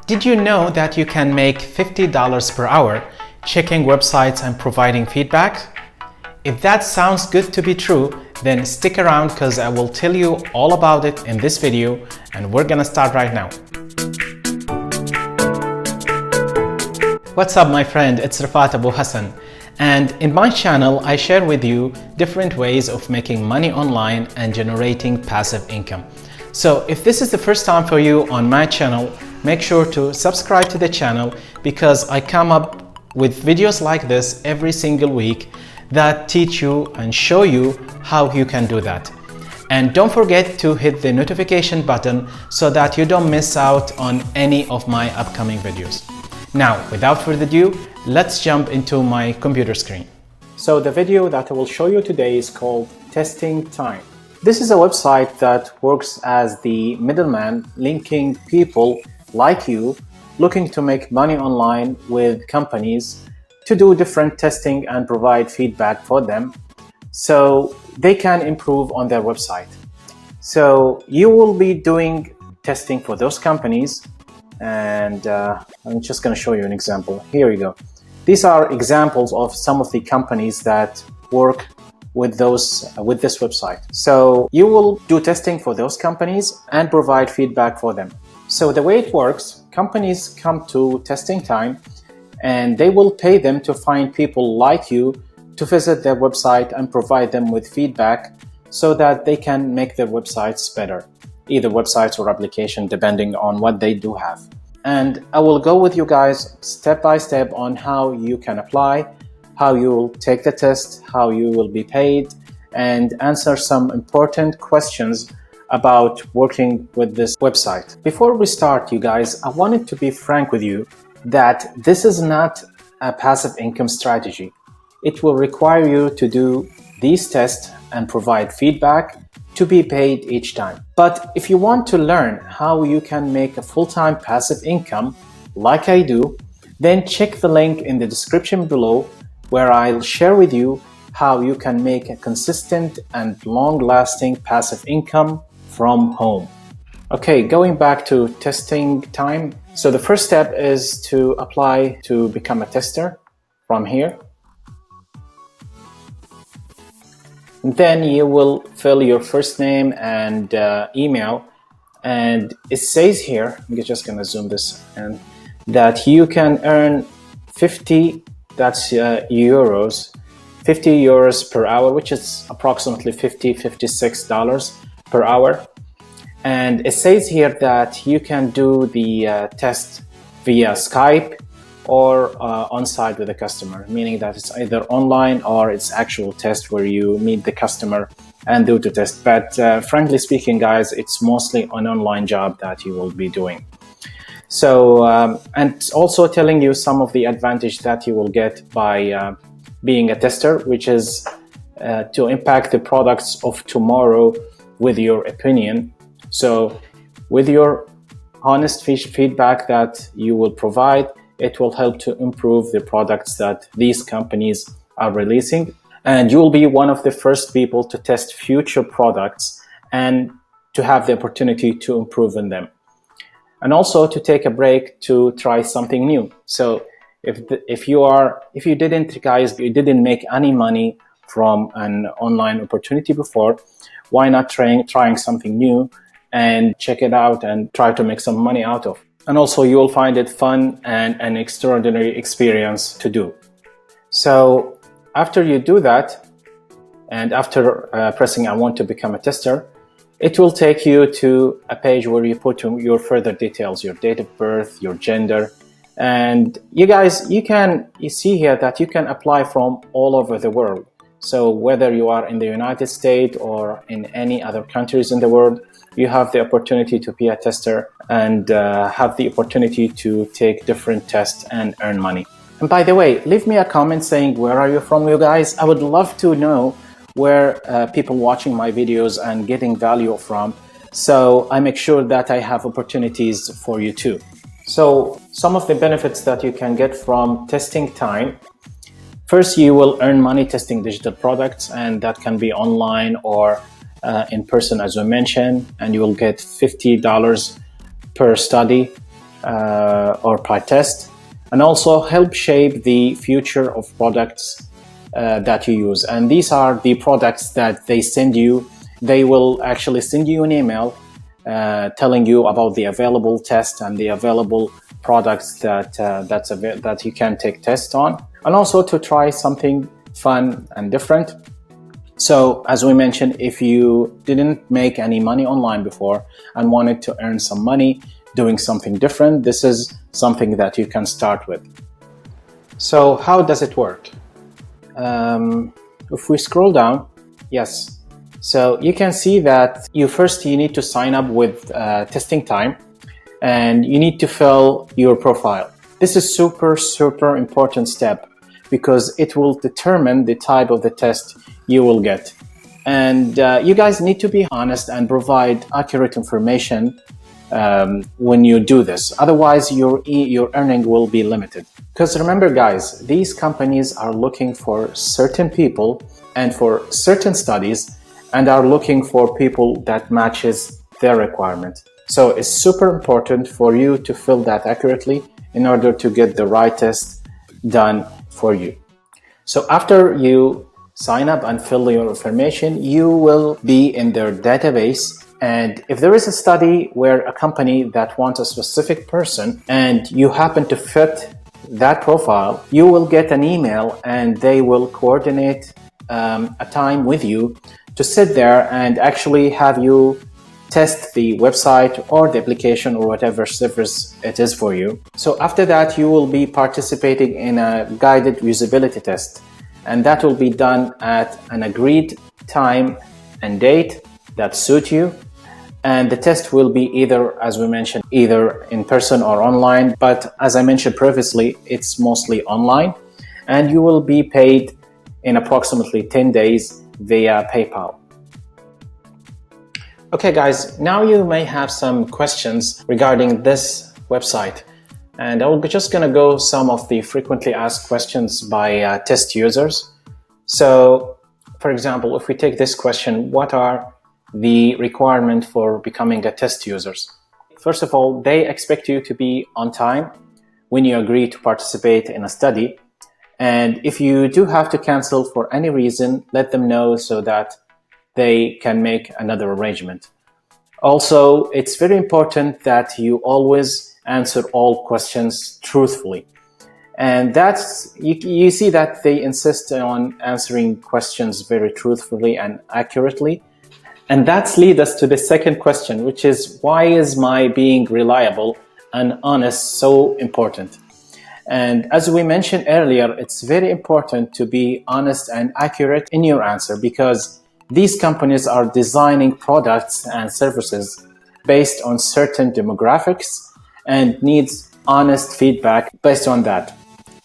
Did you know that you can make $50 per hour checking websites and providing feedback? If that sounds good to be true, then stick around because I will tell you all about it in this video, and we're gonna start right now. What's up, my friend? It's Rafat Abu Hassan, and in my channel I share with you different ways of making money online and generating passive income. So if this is the first time for you on my channel, make sure to subscribe to the channel because I come up with videos like this every single week that teach you and show you how you can do that. And don't forget to hit the notification button so that you don't miss out on any of my upcoming videos. Now, without further ado, let's jump into my computer screen. So the video that I will show you today is called Testing Time. This is a website that works as the middleman linking people like you looking to make money online with companies to do different testing and provide feedback for them so they can improve on their website. So you will be doing testing for those companies, and I'm just going to show you an example. Here you go. These are examples of some of the companies that work with this website. So you will do testing for those companies and provide feedback for them. So the way it works, companies come to Testing Time and they will pay them to find people like you to visit their website and provide them with feedback so that they can make their websites better, either websites or application, depending on what they do have. And I will go with you guys step by step on how you can apply, how you will take the test, how you will be paid, and answer some important questions about working with this website. Before we start, you guys, I wanted to be frank with you that this is not a passive income strategy. It will require you to do these tests and provide feedback to be paid each time. But if you want to learn how you can make a full-time passive income like I do, then check the link in the description below where I'll share with you how you can make a consistent and long-lasting passive income from home. Okay, going back to Testing Time. So the first step is to apply to become a tester from here. Then you will fill your first name and email, and it says here, I'm just going to zoom this in, that you can earn 50 euros per hour, which is approximately $56 per hour. And it says here that you can do the test via Skype or on-site with the customer, meaning that it's either online or it's actual test where you meet the customer and do the test. But frankly speaking, guys, it's mostly an online job that you will be doing. So, and also telling you some of the advantage that you will get by being a tester, which is to impact the products of tomorrow with your opinion. So with your honest feedback that you will provide, it will help to improve the products that these companies are releasing. And you will be one of the first people to test future products and to have the opportunity to improve in them. And also to take a break to try something new. So if you didn't make any money from an online opportunity before, why not trying something new and check it out and try to make some money out of. And also you will find it fun and an extraordinary experience to do. So after you do that, and after pressing I want to become a tester, it will take you to a page where you put your further details, your date of birth, your gender. And you guys, you see here that you can apply from all over the world. So whether you are in the United States or in any other countries in the world, you have the opportunity to be a tester and have the opportunity to take different tests and earn money. And by the way, leave me a comment saying where are you from, you guys. I would love to know where people watching my videos and getting value from, so I make sure that I have opportunities for you too. So some of the benefits that you can get from Testing Time. First, you will earn money testing digital products, and that can be online or in person, as we mentioned, and you will get $50 per study or per test, and also help shape the future of products that you use. And these are the products that they send you. They will actually send you an email telling you about the available tests and the available products that you can take tests on, and also to try something fun and different. So as we mentioned, if you didn't make any money online before and wanted to earn some money doing something different, this is something that you can start with. So how does it work? If we scroll down, yes. So you can see that you need to sign up with testing time, and you need to fill your profile. This is super important step, because it will determine the type of the test you will get. And you guys need to be honest and provide accurate information when you do this. Otherwise, your earning will be limited. Because remember, guys, these companies are looking for certain people and for certain studies, and are looking for people that matches their requirement. So it's super important for you to fill that accurately in order to get the right test done for you. So after you sign up and fill your information, you will be in their database. And if there is a study where a company that wants a specific person and you happen to fit that profile, you will get an email, and they will coordinate a time with you to sit there and actually have you test the website or the application or whatever service it is for you. So after that, you will be participating in a guided usability test, and that will be done at an agreed time and date that suit you. And the test will be either, as we mentioned, either in person or online. But as I mentioned previously, it's mostly online, and you will be paid in approximately 10 days via PayPal. Okay, guys, now you may have some questions regarding this website. And I'm just going to go some of the frequently asked questions by test users. So, for example, if we take this question, what are the requirements for becoming a test user? First of all, they expect you to be on time when you agree to participate in a study. And if you do have to cancel for any reason, let them know so that they can make another arrangement. Also, it's very important that you always answer all questions truthfully. And that's, you see that they insist on answering questions very truthfully and accurately. And that's lead us to the second question, which is, why is my being reliable and honest so important? And as we mentioned earlier, it's very important to be honest and accurate in your answer, because these companies are designing products and services based on certain demographics and needs honest feedback based on that.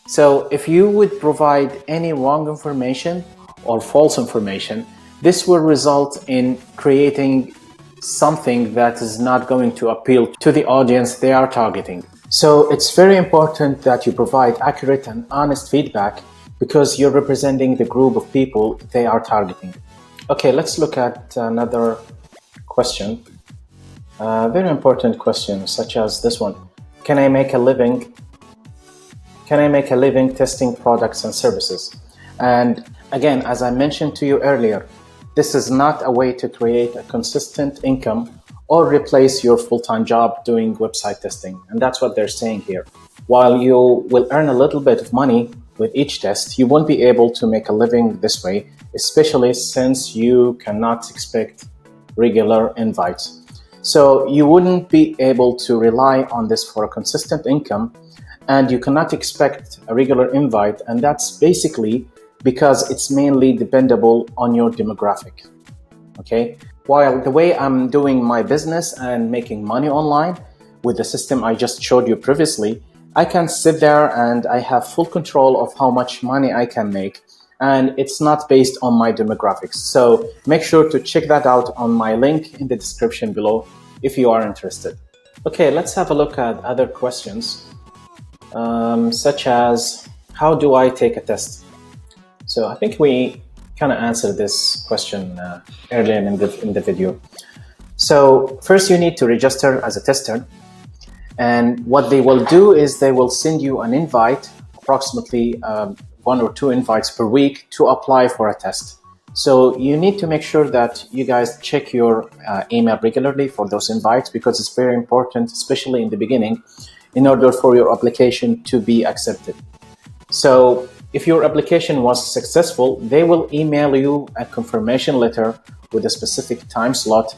So if you would provide any wrong information or false information, this will result in creating something that is not going to appeal to the audience they are targeting. So it's very important that you provide accurate and honest feedback, because you're representing the group of people they are targeting. Okay, let's look at another question. Very important question, such as this one. Can I make a living testing products and services? And again, as I mentioned to you earlier, this is not a way to create a consistent income or replace your full-time job doing website testing. And that's what they're saying here. While you will earn a little bit of money with each test, you won't be able to make a living this way, especially since you cannot expect regular invites. So you wouldn't be able to rely on this for a consistent income, and you cannot expect a regular invite, and that's basically because it's mainly dependable on your demographic. Okay? While the way I'm doing my business and making money online with the system I just showed you previously, I can sit there and I have full control of how much money I can make, and it's not based on my demographics. So make sure to check that out on my link in the description below if you are interested. Okay, let's have a look at other questions, such as, how do I take a test? So I think we kind of answered this question earlier in the video. So first you need to register as a tester, And what they will do is they will send you an invite, approximately 1 or 2 invites per week to apply for a test. So you need to make sure that you guys check your email regularly for those invites, because it's very important, especially in the beginning, in order for your application to be accepted. So if your application was successful, they will email you a confirmation letter with a specific time slot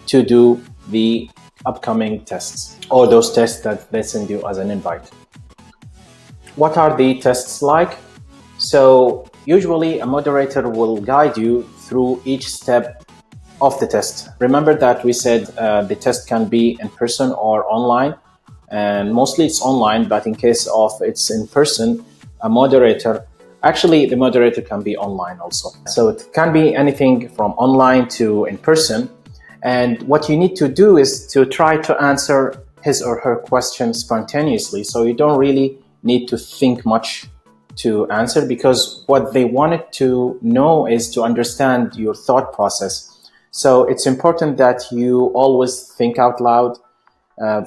to do the upcoming tests, or those tests that they send you as an invite. What are the tests like? So usually a moderator will guide you through each step of the test. Remember that we said the test can be in person or online, and mostly it's online, but in case of it's in person, a moderator, actually the moderator can be online also. So it can be anything from online to in person. And what you need to do is to try to answer his or her question spontaneously. So you don't really need to think much to answer, because what they wanted to know is to understand your thought process. So it's important that you always think out loud,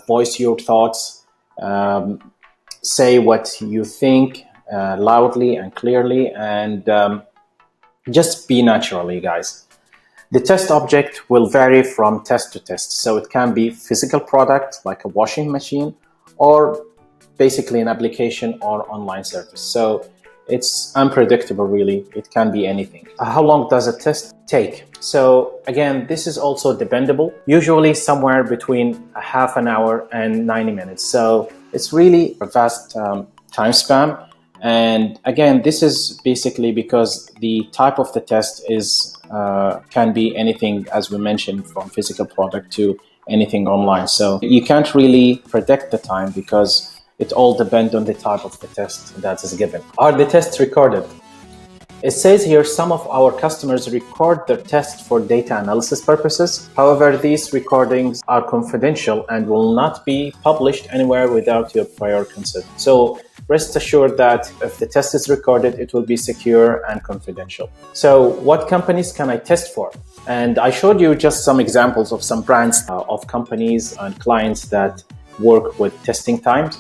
voice your thoughts, say what you think loudly and clearly, and just be natural, you guys. The test object will vary from test to test. So it can be physical product like a washing machine, or basically an application or online service. So it's unpredictable, really. It can be anything. How long does a test take? So again, this is also dependable, usually somewhere between a half an hour and 90 minutes. So it's really a vast time span. And again, this is basically because the type of the test is can be anything, as we mentioned, from physical product to anything online. So you can't really predict the time, because it all depends on the type of the test that is given. Are the tests recorded? It says here some of our customers record their test for data analysis purposes. However, these recordings are confidential and will not be published anywhere without your prior consent. So rest assured that if the test is recorded, it will be secure and confidential. So what companies can I test for? And I showed you just some examples of some brands of companies and clients that work with testing times.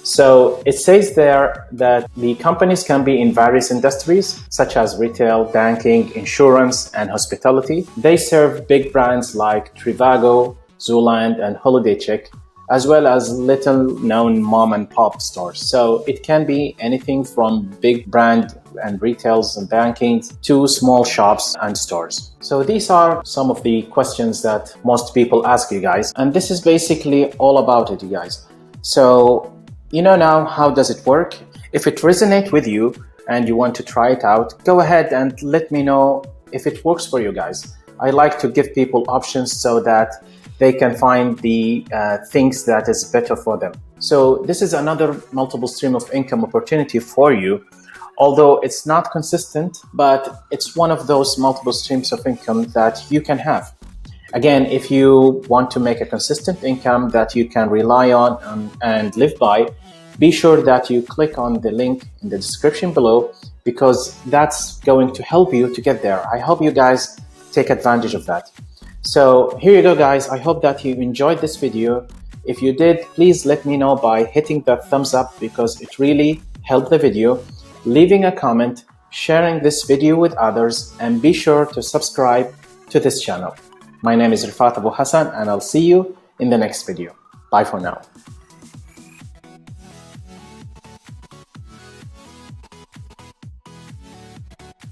So it says there that the companies can be in various industries, such as retail, banking, insurance, and hospitality. They serve big brands like Trivago, Zooland, and Holiday Check, as well as little-known mom-and-pop stores. So it can be anything from big brand and retails and banking to small shops and stores. So these are some of the questions that most people ask you guys, and this is basically all about it, you guys. So you know now how does it work. If it resonates with you and you want to try it out, go ahead and let me know if it works for you guys. I like to give people options so that they can find the things that is better for them. So this is another multiple stream of income opportunity for you. Although it's not consistent, but it's one of those multiple streams of income that you can have. Again, if you want to make a consistent income that you can rely on and live by, be sure that you click on the link in the description below, because that's going to help you to get there. I hope you guys take advantage of that. So here you go, guys. I hope that you enjoyed this video. If you did, please let me know by hitting that thumbs up, because it really helped the video, leaving a comment, sharing this video with others, and be sure to subscribe to this channel. My name is Rifat Abu Hassan, and I'll see you in the next video. Bye for now.